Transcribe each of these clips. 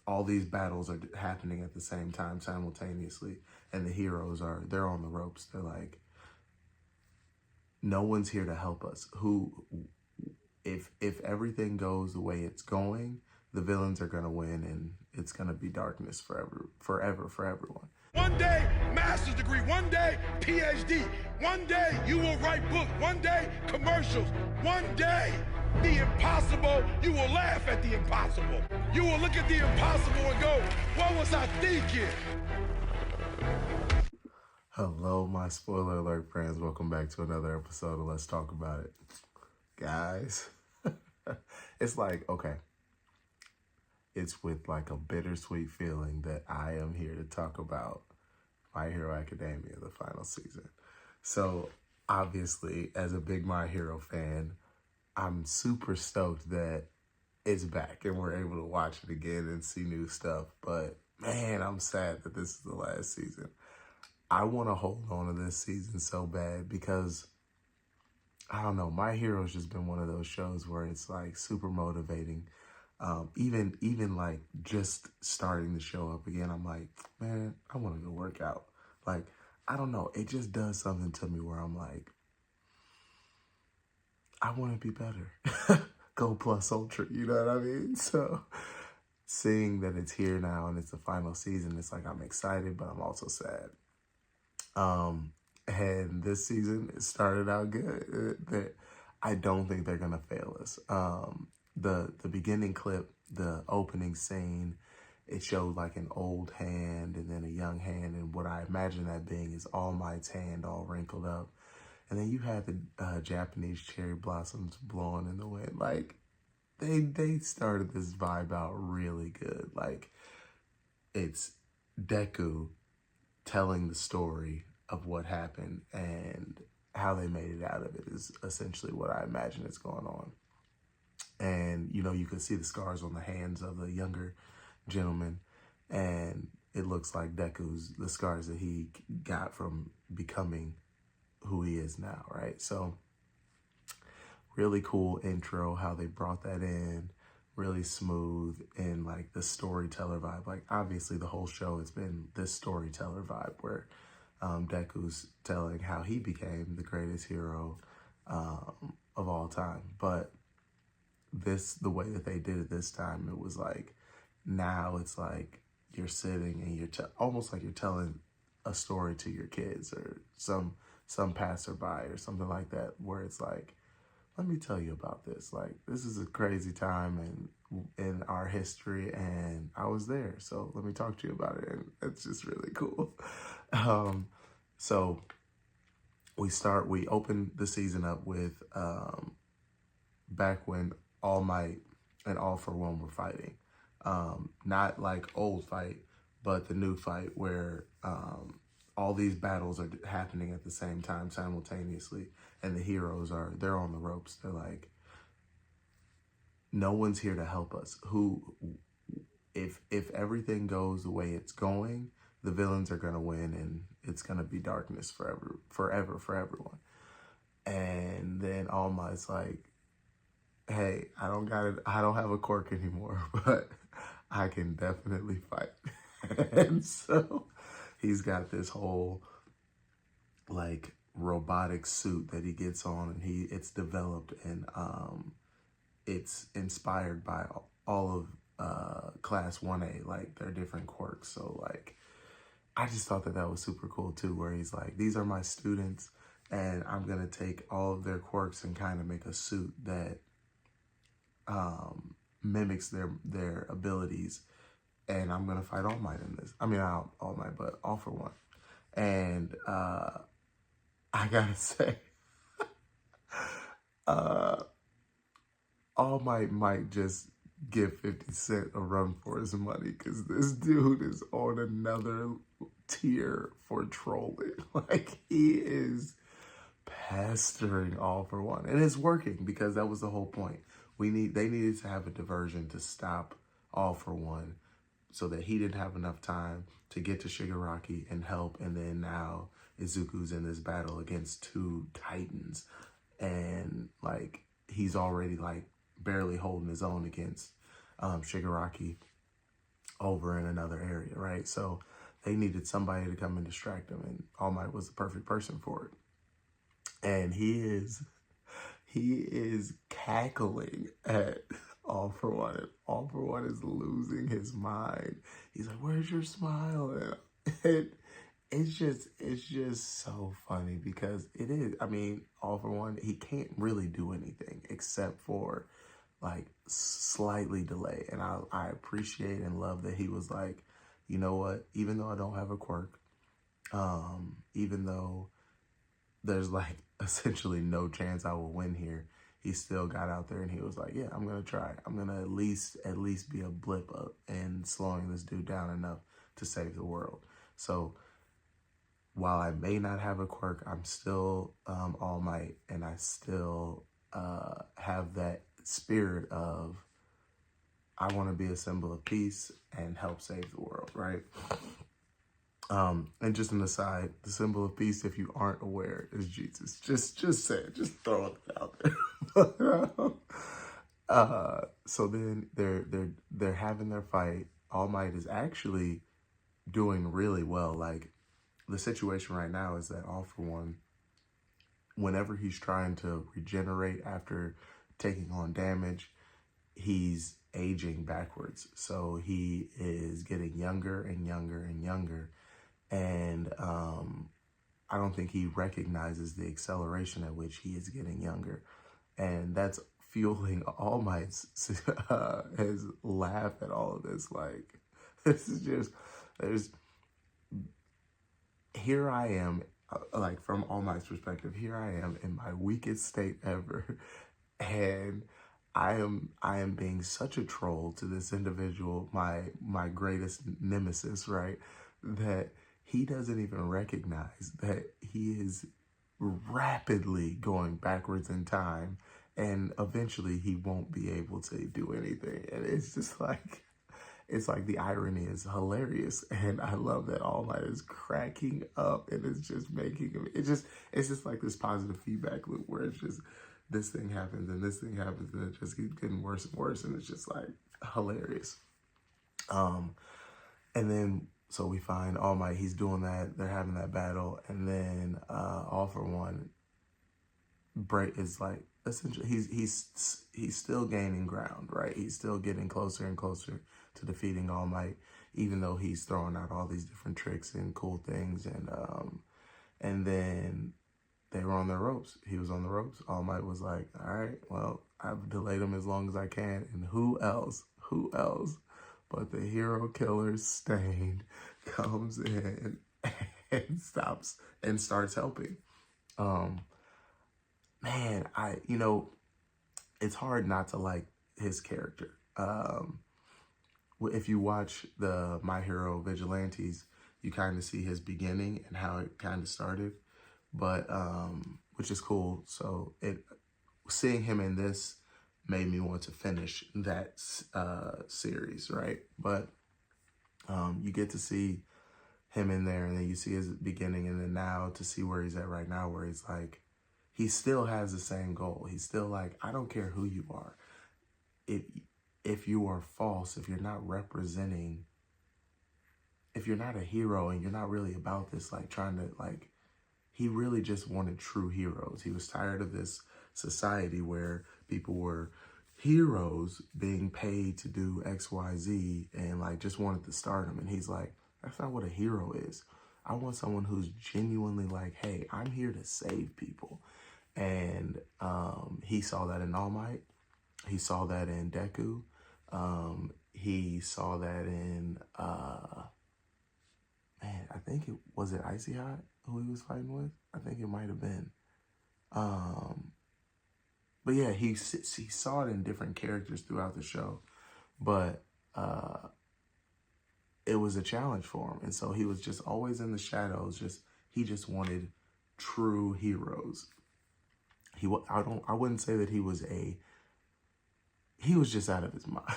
all these battles are happening at the same time simultaneously, and the heroes they're on the ropes. They're like, no one's here to help us. If everything goes the way it's going, the villains are gonna win, and it's gonna be darkness forever for everyone. One day, master's degree. One day, PhD. One day, you will write books. One day, commercials. One day, the impossible, you will laugh at the impossible. You will look at the impossible and go, what was I thinking? Hello, my spoiler alert friends. Welcome back to another episode of Let's Talk About It. Guys, it's like, okay, it's with like a bittersweet feeling that I am here to talk about My Hero Academia, the final season. So obviously, as a big My Hero fan, I'm super stoked that it's back and we're able to watch it again and see new stuff. But man, I'm sad that this is the last season. I want to hold on to this season so bad because, I don't know, My Hero's just been one of those shows where it's like super motivating. Even like just starting the show up again, I'm like, man, I want to go work out. Like, I don't know, it just does something to me where I'm like, I want to be better. Go plus ultra, you know what I mean? So seeing that it's here now and it's the final season, it's like I'm excited, but I'm also sad. And this season, it started out good. That I don't think they're gonna fail us. The beginning clip, the opening scene, it showed like an old hand and then a young hand, and what I imagine that being is All Might's hand, all wrinkled up. And then you had the Japanese cherry blossoms blowing in the wind. Like, they started this vibe out really good. Like, it's Deku telling the story of what happened, and how they made it out of it is essentially what I imagine is going on. And, you know, you can see the scars on the hands of the younger gentleman, and it looks like the scars that he got from becoming who he is now, right? So really cool intro, how they brought that in, really smooth, and like the storyteller vibe. Like, obviously the whole show has been this storyteller vibe where Deku's telling how he became the greatest hero of all time. But the way that they did it this time, it was like, now it's like you're sitting and you're almost like you're telling a story to your kids or some passerby or something like that, where it's like, let me tell you about this. Like, this is a crazy time in our history, and I was there, so let me talk to you about it. And it's just really cool. So we open the season up with back when All Might and All for One were fighting. Not like old fight, but the new fight where all these battles are happening at the same time simultaneously, and the heroes they're on the ropes. They're like, no one's here to help us. If everything goes the way it's going, the villains are gonna win, and it's gonna be darkness forever for everyone. And then All Might's like, hey, I don't have a quirk anymore, but I can definitely fight. And so he's got this whole like robotic suit that he gets on, and it's developed, and it's inspired by all of class 1A, like their different quirks. So like, I just thought that was super cool too, where he's like, these are my students, and I'm gonna take all of their quirks and kind of make a suit that mimics their abilities, and I'm gonna fight All Might in this. I mean, not All Might, but All for One. And I gotta say, All Might might just give 50 Cent a run for his money, because this dude is on another tier for trolling. Like, he is pestering All for One, and it's working, because that was the whole point. They needed to have a diversion to stop All for One, so that he didn't have enough time to get to Shigaraki and help. And then now Izuku's in this battle against two titans, and like, he's already like barely holding his own against Shigaraki. over in another area, right? So they needed somebody to come and distract him, and All Might was the perfect person for it. And he is cackling at All For One. And All For One is losing his mind. He's like, "Where's your smile?" And it's just so funny because it is. I mean, All For One, he can't really do anything except for like slightly delay. And I appreciate and love that he was like, you know what? Even though I don't have a quirk, even though there's like essentially no chance I will win here, he still got out there and he was like, yeah, I'm gonna try. I'm gonna at least be a blip up and slowing this dude down enough to save the world. So while I may not have a quirk, I'm still All Might, and I still have that spirit of I want to be a symbol of peace and help save the world, right? And just an aside, the symbol of peace, if you aren't aware, is Jesus. Just say it, just throw it out there. So then they're having their fight. All Might is actually doing really well. Like, the situation right now is that All For One, whenever he's trying to regenerate after taking on damage, he's aging backwards. So he is getting younger and younger and younger. And I don't think he recognizes the acceleration at which he is getting younger. And that's fueling All Might's his laugh at all of this. Like, this is just, here I am, like from All Might's perspective, here I am in my weakest state ever. And I am being such a troll to this individual, my greatest nemesis, right? That he doesn't even recognize that he is rapidly going backwards in time, and eventually he won't be able to do anything. And it's just like, it's like the irony is hilarious, and I love that All Might is cracking up, and it's just making him. It's just like this positive feedback loop where it's just this thing happens and this thing happens, and it just keeps getting worse and worse, and it's just like hilarious. And then so we find All Might, he's doing that, they're having that battle, and then All For One is like, essentially he's still gaining ground, right? He's still getting closer and closer to defeating All Might, even though he's throwing out all these different tricks and cool things. And then they were on their ropes. He was on the ropes. All Might was like, all right, well, I've delayed him as long as I can. And who else but the hero killer Stain comes in and starts helping. Man, it's hard not to like his character. If you watch the My Hero Vigilantes, you kind of see his beginning and how it kind of started, but which is cool. So seeing him in this made me want to finish that series, right? But you get to see him in there, and then you see his beginning, and then now to see where he's at right now, where he's like, he still has the same goal. He's still like, I don't care who you are. If you are false, if you're not representing, if you're not a hero and you're not really about this, like trying to like, he really just wanted true heroes. He was tired of this society where people were heroes being paid to do X, Y, Z, and like just wanted to stardom. And he's like, that's not what a hero is. I want someone who's genuinely like, hey, I'm here to save people. And he saw that in All Might. He saw that in Deku. He saw that in, I think was it Icy Hot who he was fighting with? I think it might have been. But yeah, he saw it in different characters throughout the show. But it was a challenge for him. And so he was just always in the shadows. He just wanted true heroes. I wouldn't say that he was just out of his mind.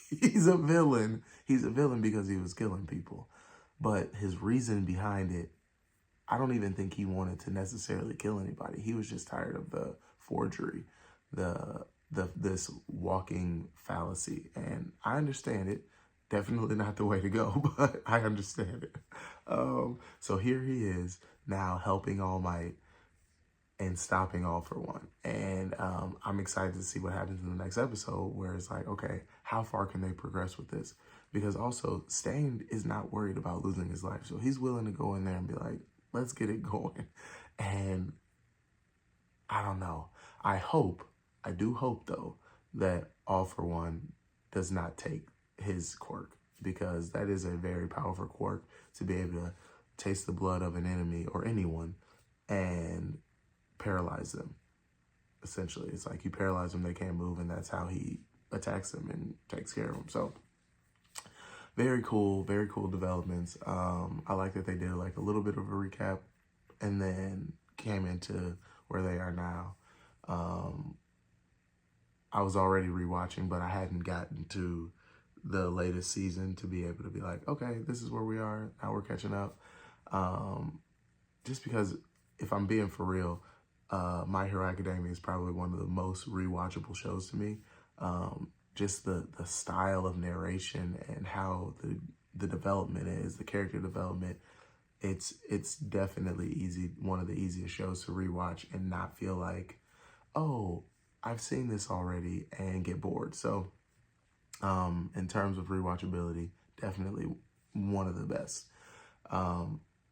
He's a villain. He's a villain because he was killing people. But his reason behind it, I don't even think he wanted to necessarily kill anybody. He was just tired of the forgery, this walking fallacy. And I understand it. Definitely not the way to go, but I understand it. So here he is now helping All Might and stopping All for One. And I'm excited to see what happens in the next episode, where it's like, okay, how far can they progress with this? Because also, Stain is not worried about losing his life. So he's willing to go in there and be like, let's get it going. And I don't know. I do hope though, that All for One does not take his quirk, because that is a very powerful quirk, to be able to taste the blood of an enemy or anyone and paralyze them. Essentially, it's like you paralyze them, they can't move, and that's how he attacks them and takes care of them. So very cool developments. I like that they did like a little bit of a recap and then came into where they are now. I was already rewatching, but I hadn't gotten to the latest season to be able to be like, okay, this is where we are. Now we're catching up. Just because, if I'm being for real, My Hero Academia is probably one of the most rewatchable shows to me. Just the style of narration and how the development is, the character development. It's definitely one of the easiest shows to rewatch and not feel like, oh, I've seen this already, and get bored. So in terms of rewatchability, definitely one of the best.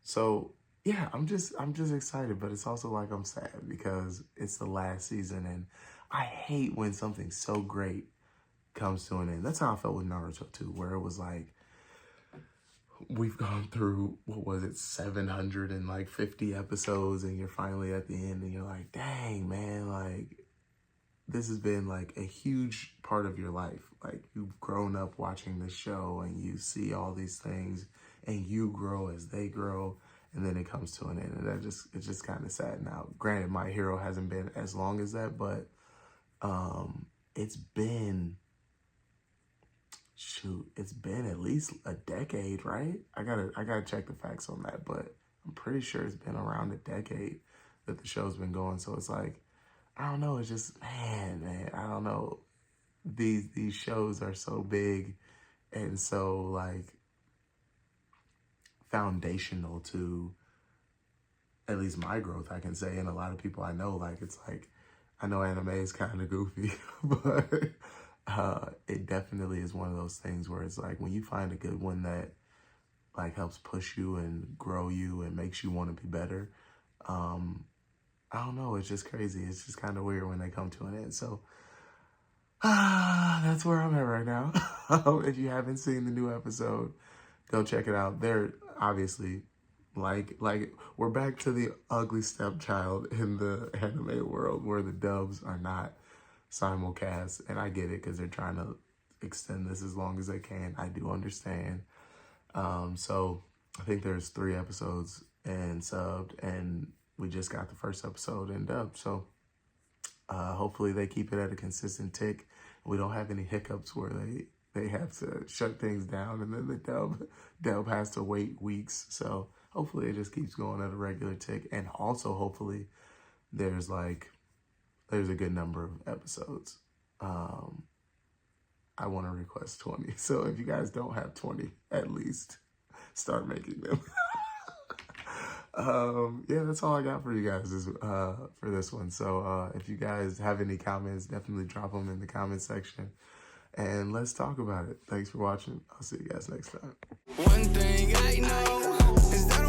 So yeah, I'm just excited, but it's also like I'm sad because it's the last season, and I hate when something so great comes to an end. That's how I felt with Naruto too, where it was like, we've gone through, what was it, 750 episodes, and you're finally at the end, and you're like, dang, man, like, this has been like a huge part of your life. Like, you've grown up watching this show, and you see all these things, and you grow as they grow, and then it comes to an end, and it's just kind of sad. Now, granted, My Hero hasn't been as long as that, but it's been at least a decade, right? I gotta check the facts on that, but I'm pretty sure it's been around a decade that the show's been going. So it's like, I don't know, it's just, man, I don't know. These shows are so big and so like foundational to at least my growth, I can say, and a lot of people I know. Like, it's like, I know anime is kind of goofy, but it definitely is one of those things where it's like, when you find a good one that like helps push you and grow you and makes you want to be better, I don't know, it's just crazy. It's just kind of weird when they come to an end. So that's where I'm at right now. If you haven't seen the new episode, go check it out. They're obviously like we're back to the ugly stepchild in the anime world, where the dubs are not simulcast, and I get it because they're trying to extend this as long as they can. I do understand. So I think there's 3 episodes and subbed, and we just got the first episode in dub. So hopefully they keep it at a consistent tick. We don't have any hiccups where they have to shut things down, and then the dub has to wait weeks. So hopefully it just keeps going at a regular tick, and also hopefully there's a good number of episodes. I want to request 20. So if you guys don't have 20, at least start making them. Yeah, that's all I got for you guys for this one. So if you guys have any comments, definitely drop them in the comment section, and let's talk about it. Thanks for watching. I'll see you guys next time. One thing I know is that